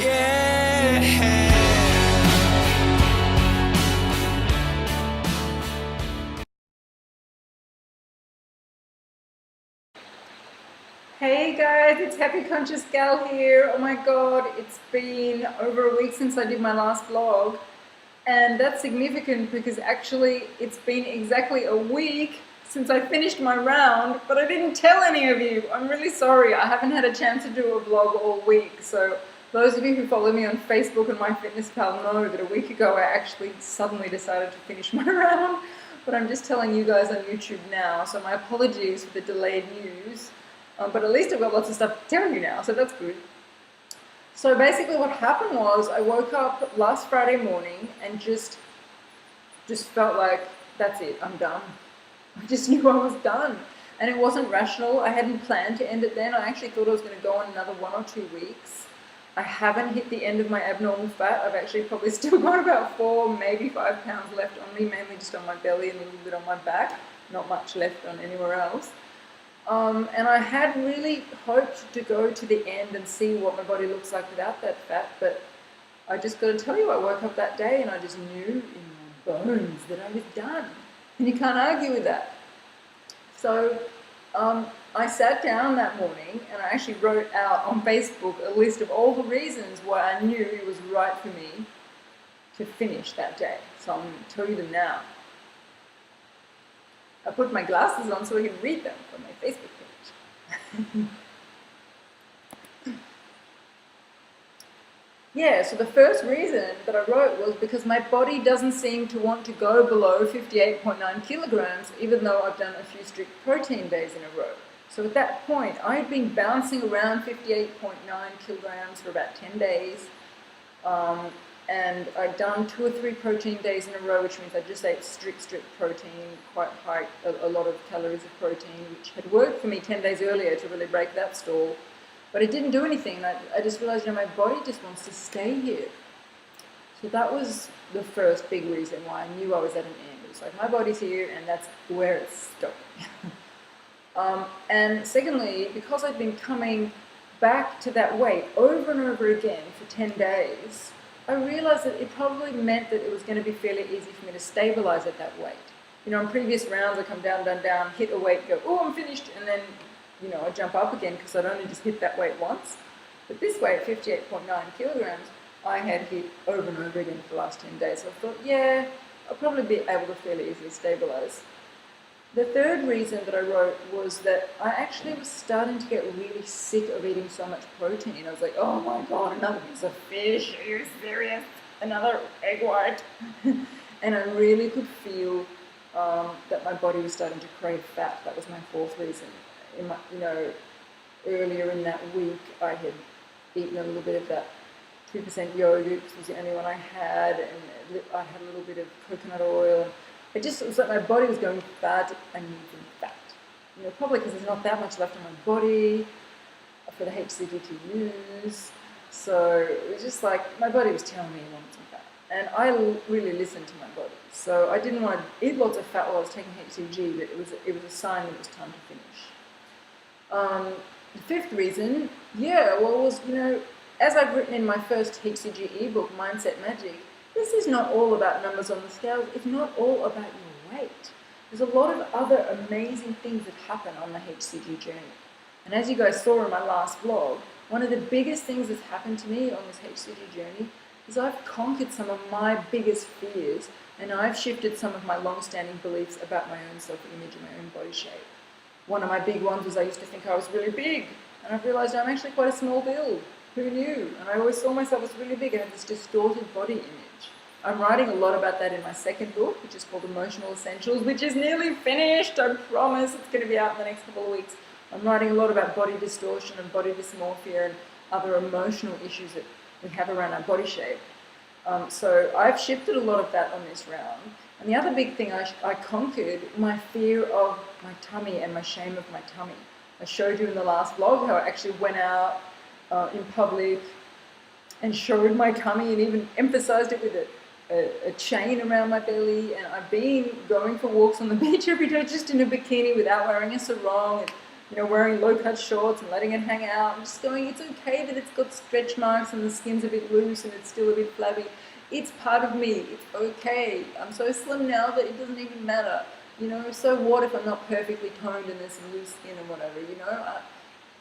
Yeah. Hey guys, it's Happy Conscious Gal here. Oh my god, it's been over a week since I did my last vlog, and that's significant because actually it's been exactly a week since I finished my round, but I didn't tell any of you. I'm really sorry. I haven't had a chance to do a vlog all week, so those of you who follow me on Facebook and MyFitnessPal know that a week ago I actually suddenly decided to finish my round, but I'm just telling you guys on YouTube now, so my apologies for the delayed news. But at least I've got lots of stuff to tell you now, so that's good. So basically what happened was I woke up last Friday morning and just felt like, that's it, I'm done. I just knew I was done. And it wasn't rational. I hadn't planned to end it then. I actually thought I was going to go on another 1 or 2 weeks. I haven't hit the end of my abnormal fat. I've actually probably still got about 4, maybe 5 pounds left on me, mainly just on my belly and a little bit on my back. Not much left on anywhere else. And I had really hoped to go to the end and see what my body looks like without that fat, but I just got to tell you, I woke up that day and I just knew in my bones that I was done. And you can't argue with that. So I sat down that morning and I actually wrote out on Facebook a list of all the reasons why I knew it was right for me to finish that day. So I'm going to tell you them now. I put my glasses on so I can read them from my Facebook page. Yeah, so the first reason that I wrote was because my body doesn't seem to want to go below 58.9 kilograms, even though I've done a few strict protein days in a row. So at that point, I had been bouncing around 58.9 kilograms for about 10 days. And I'd done 2 or 3 protein days in a row, which means I just ate strict protein, quite high, a lot of calories of protein, which had worked for me 10 days earlier to really break that stall. But it didn't do anything. I just realized, my body just wants to stay here. So that was the first big reason why I knew I was at an end. It was like, my body's here and that's where it's stopping. And secondly, because I'd been coming back to that weight over and over again for 10 days, I realized that it probably meant that it was going to be fairly easy for me to stabilize at that weight. On previous rounds, I come down, hit a weight, go, oh, I'm finished, and then, I jump up again because I'd only just hit that weight once. But this weight, 58.9 kilograms, I had hit over and over again for the last 10 days. So I thought, yeah, I'll probably be able to fairly easily stabilize. The third reason that I wrote was that I actually was starting to get really sick of eating so much protein. I was like, oh my god, another piece of fish, are you serious? Another egg white? And I really could feel that my body was starting to crave fat. That was my fourth reason. Earlier in that week, I had eaten a little bit of that 2% yogurt, because it was the only one I had, and I had a little bit of coconut oil. It was like my body was going fat, I need some fat. Probably because there's not that much left on my body for the HCG to use. So it was just like, my body was telling me it wanted some fat. And I really listened to my body. So I didn't want to eat lots of fat while I was taking HCG, but it was a sign that it was time to finish. The fifth reason, was, as I've written in my first HCG ebook, Mindset Magic, this is not all about numbers on the scales. It's not all about your weight. There's a lot of other amazing things that happen on the HCG journey. And as you guys saw in my last vlog, one of the biggest things that's happened to me on this HCG journey is I've conquered some of my biggest fears, and I've shifted some of my long-standing beliefs about my own self-image and my own body shape. One of my big ones was I used to think I was really big, and I've realized I'm actually quite a small build. Who knew? And I always saw myself as really big. I had this distorted body image. I'm writing a lot about that in my second book, which is called Emotional Essentials, which is nearly finished. I promise it's going to be out in the next couple of weeks. I'm writing a lot about body distortion and body dysmorphia and other emotional issues that we have around our body shape. So I've shifted a lot of that on this round. And the other big thing I conquered, my fear of my tummy and my shame of my tummy. I showed you in the last vlog how I actually went out in public and showed my tummy and even emphasized it with a chain around my belly. And I've been going for walks on the beach every day just in a bikini without wearing a sarong. wearing low-cut shorts and letting it hang out, and just going, it's okay that it's got stretch marks and the skin's a bit loose and it's still a bit flabby. It's part of me. It's okay. I'm so slim now that it doesn't even matter. So what if I'm not perfectly toned and there's some loose skin and whatever,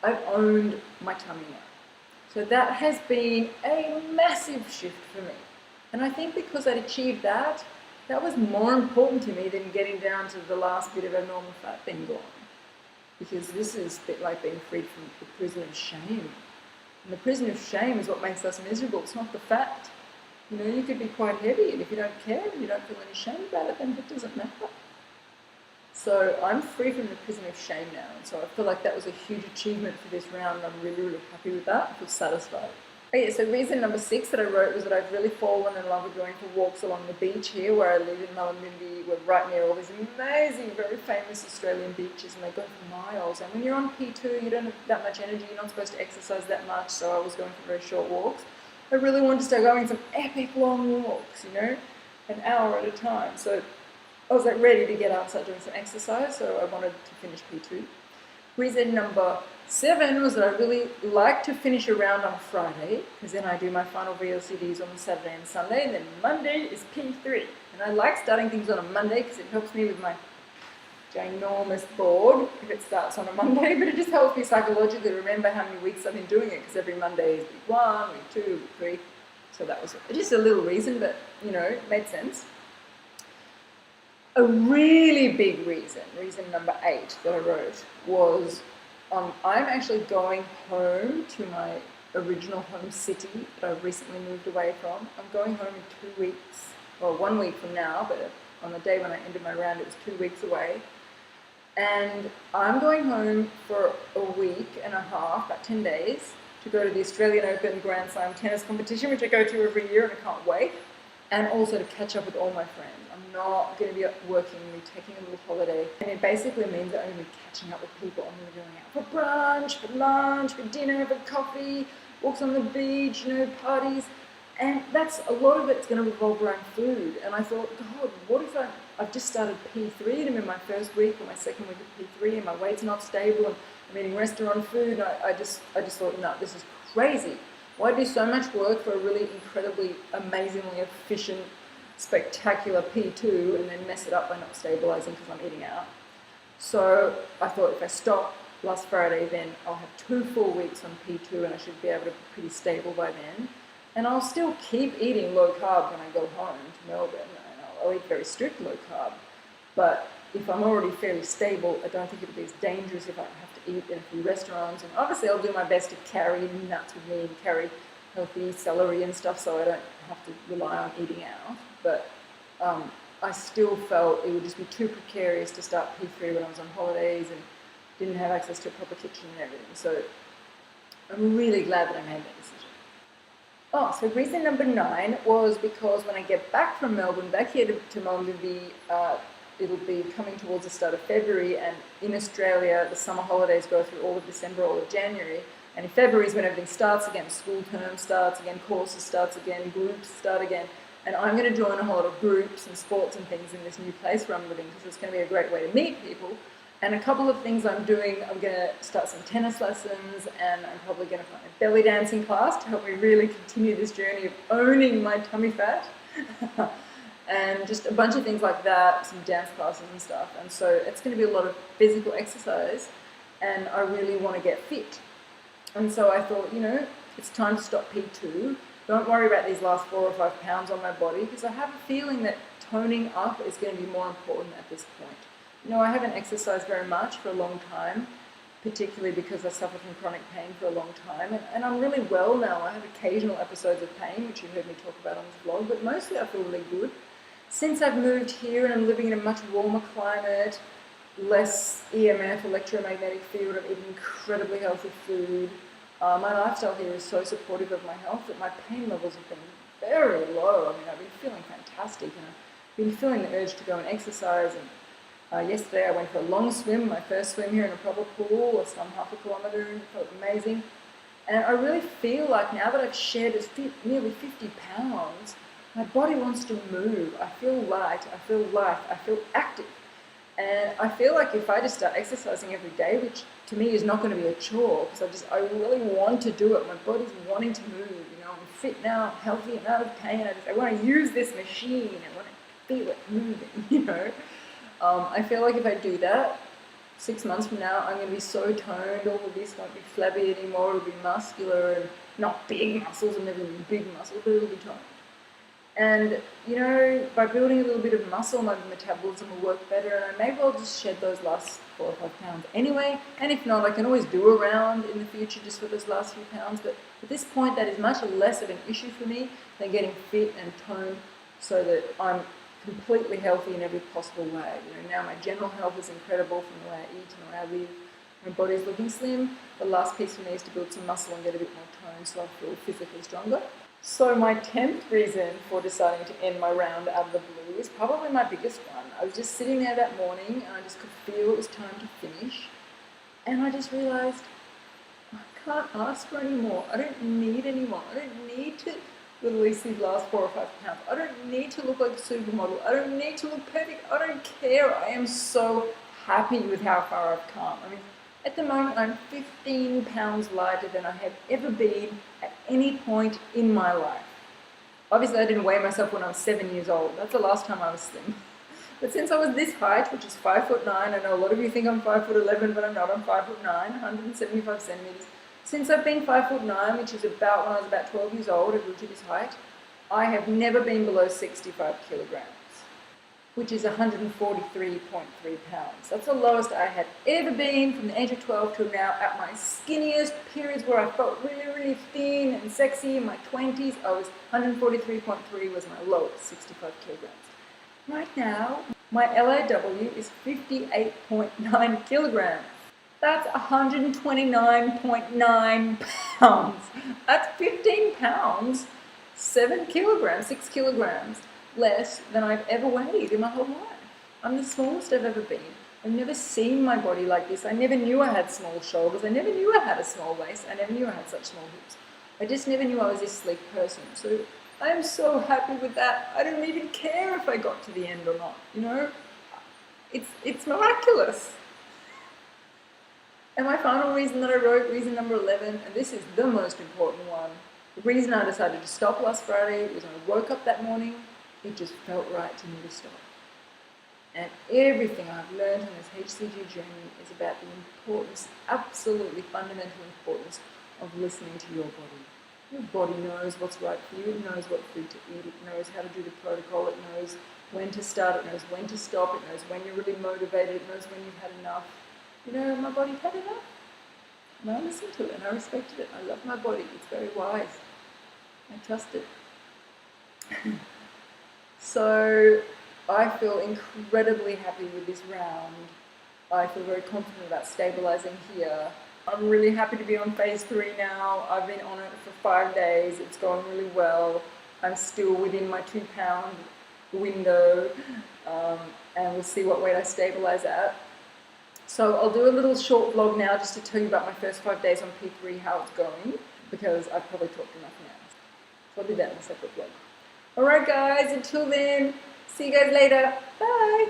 I've owned my tummy now. So that has been a massive shift for me. And I think because I'd achieved that, that was more important to me than getting down to the last bit of abnormal fat being gone. Because this is a bit like being freed from the prison of shame. And the prison of shame is what makes us miserable. It's not the fat. You could be quite heavy, and if you don't care and you don't feel any shame about it, then it doesn't matter. So I'm free from the prison of shame now, and so I feel like that was a huge achievement for this round, and I'm really, really happy with that. I feel satisfied. Okay, so reason number 6 that I wrote was that I've really fallen in love with going for walks along the beach here where I live in Mullumbimby. We're right near all these amazing, very famous Australian beaches, and they go for miles. And when you're on P2, you don't have that much energy, you're not supposed to exercise that much, so I was going for very short walks. I really wanted to start going some epic long walks, an hour at a time. So I was ready to get out and start doing some exercise, so I wanted to finish P2. Reason number 7 was that I really like to finish a round on a Friday, because then I do my final VLCDs on the Saturday and Sunday, and then Monday is P3. And I like starting things on a Monday because it helps me with my ginormous board if it starts on a Monday, but it just helps me psychologically remember how many weeks I've been doing it, because every Monday is week 1, week 2, week 3. So that was just a little reason, but it made sense. A really big reason number 8 that I wrote was I'm actually going home to my original home city that I've recently moved away from. I'm going home in 2 weeks, well 1 week from now, but on the day when I ended my round it was 2 weeks away. And I'm going home for a week and a half, about 10 days, to go to the Australian Open Grand Slam tennis competition, which I go to every year and I can't wait, and also to catch up with all my friends. I'm not going to be working, I'm going to be taking a little holiday, and it basically means that I'm going to be catching up with people. I'm going to be going out for brunch, for lunch, for dinner, for coffee, walks on the beach, parties, and that's a lot of it's going to revolve around food. And I thought, God, what if I've just started P3 and I'm in my first week or my second week of P3 and my weight's not stable and I'm eating restaurant food, and I just thought, no, this is crazy. Why do so much work for a really incredibly, amazingly efficient, spectacular P2 and then mess it up by not stabilizing because I'm eating out? So I thought if I stop last Friday, then I'll have 2 full weeks on P2 and I should be able to be pretty stable by then. And I'll still keep eating low carb when I go home to Melbourne, and I'll eat very strict low carb. But if I'm already fairly stable, I don't think it'll be as dangerous if I have to eat in a few restaurants. And obviously I'll do my best to carry nuts with me and carry healthy celery and stuff so I don't have to rely on eating out. But I still felt it would just be too precarious to start P3 when I was on holidays and didn't have access to a proper kitchen and everything. So I'm really glad that I made that decision. Oh, so reason number 9 was because when I get back from Melbourne, back here to Mullumbimby, it'll be coming towards the start of February, and in Australia, the summer holidays go through all of December, all of January, and in February is when everything starts again, school term starts again, courses starts again, groups start again, and I'm going to join a whole lot of groups and sports and things in this new place where I'm living, because it's going to be a great way to meet people. And a couple of things I'm doing, I'm going to start some tennis lessons, and I'm probably going to find a belly dancing class to help me really continue this journey of owning my tummy fat. And just a bunch of things like that, some dance classes and stuff. And so it's going to be a lot of physical exercise, and I really want to get fit. And so I thought, it's time to stop P2. Don't worry about these last 4 or 5 pounds on my body, because I have a feeling that toning up is going to be more important at this point. I haven't exercised very much for a long time, particularly because I suffered from chronic pain for a long time. And I'm really well now. I have occasional episodes of pain, which you heard me talk about on this vlog, but mostly I feel really good. Since I've moved here and I'm living in a much warmer climate, less EMF, electromagnetic field, I'm eating incredibly healthy food. My lifestyle here is so supportive of my health that my pain levels have been very low. I've been feeling fantastic, and I've been feeling the urge to go and exercise. And yesterday I went for a long swim, my first swim here in a proper pool. I swam half a kilometre, it felt amazing. And I really feel like now that I've shed nearly 50 pounds, my body wants to move. I feel light, I feel life, I feel active. And I feel like if I just start exercising every day, which to me is not going to be a chore, because I really want to do it. My body's wanting to move. You know, I'm fit now, healthy, and out of pain. I want to use this machine. I want to feel it moving. You know, I feel like if I do that, 6 months from now, I'm going to be so toned. All of this won't be flabby anymore. It'll be muscular and not big muscles. I'll never be big muscles, but it'll be toned. And, you know, by building a little bit of muscle, my metabolism will work better, and maybe I'll just shed those last 4 or 5 pounds anyway. And if not, I can always do a round in the future just for those last few pounds. But at this point, that is much less of an issue for me than getting fit and toned so that I'm completely healthy in every possible way. You know, now my general health is incredible from the way I eat and the way I live. My body's looking slim. The last piece for me is to build some muscle and get a bit more tone so I feel physically stronger. So my 10th reason for deciding to end my round out of the blue is probably my biggest one. I was just sitting there that morning and I just could feel it was time to finish. And I just realised I can't ask for any more. I don't need any more. I don't need to release these last 4 or 5 pounds. I don't need to look like a supermodel. I don't need to look perfect. I don't care. I am so happy with how far I've come. I mean, at the moment, I'm 15 pounds lighter than I have ever been at any point in my life. Obviously, I didn't weigh myself when I was 7 years old. That's the last time I was slim. But since I was this height, which is 5'9", I know a lot of you think I'm 5'11", but I'm not. I'm 5'9", 175 centimeters. Since I've been 5'9", which is about when I was about 12 years old, I grew to this height, I have never been below 65 kilograms, which is 143.3 pounds. That's the lowest I had ever been from the age of 12 to now. At my skinniest periods where I felt really, really thin and sexy in my 20s, I was 143.3 was my lowest, 65 kilograms. Right now, my LAW is 58.9 kilograms. That's 129.9 pounds. That's 15 pounds, 7 kilograms, 6 kilograms less than I've ever weighed in my whole life. I'm the smallest I've ever been. I've never seen my body like this. I never knew I had small shoulders. I never knew I had a small waist. I never knew I had such small hips. I just never knew I was this sleek person. So I'm so happy with that. I don't even care if I got to the end or not, you know? It's miraculous. And my final reason that I wrote, reason number 11, and this is the most important one, the reason I decided to stop last Friday was when I woke up that morning, it just felt right to me to stop. And everything I've learned on this HCG journey is about the importance, absolutely fundamental importance of listening to your body. Your body knows what's right for you, it knows what food to eat, it knows how to do the protocol, it knows when to start, it knows when to stop, it knows when you're really motivated, it knows when you've had enough. You know, my body had enough. And I listened to it and I respected it. I love my body. It's very wise. I trust it. So I feel incredibly happy with this round. I feel very confident about stabilizing here. I'm really happy to be on phase 3 now. I've been on it for 5 days. It's going really well. I'm still within my 2 pound window, and we'll see what weight I stabilize at. So I'll do a little short vlog now just to tell you about my first 5 days on P3, how it's going, because I've probably talked enough now. So I'll do that in a separate vlog. Alright guys, until then, see you guys later. Bye!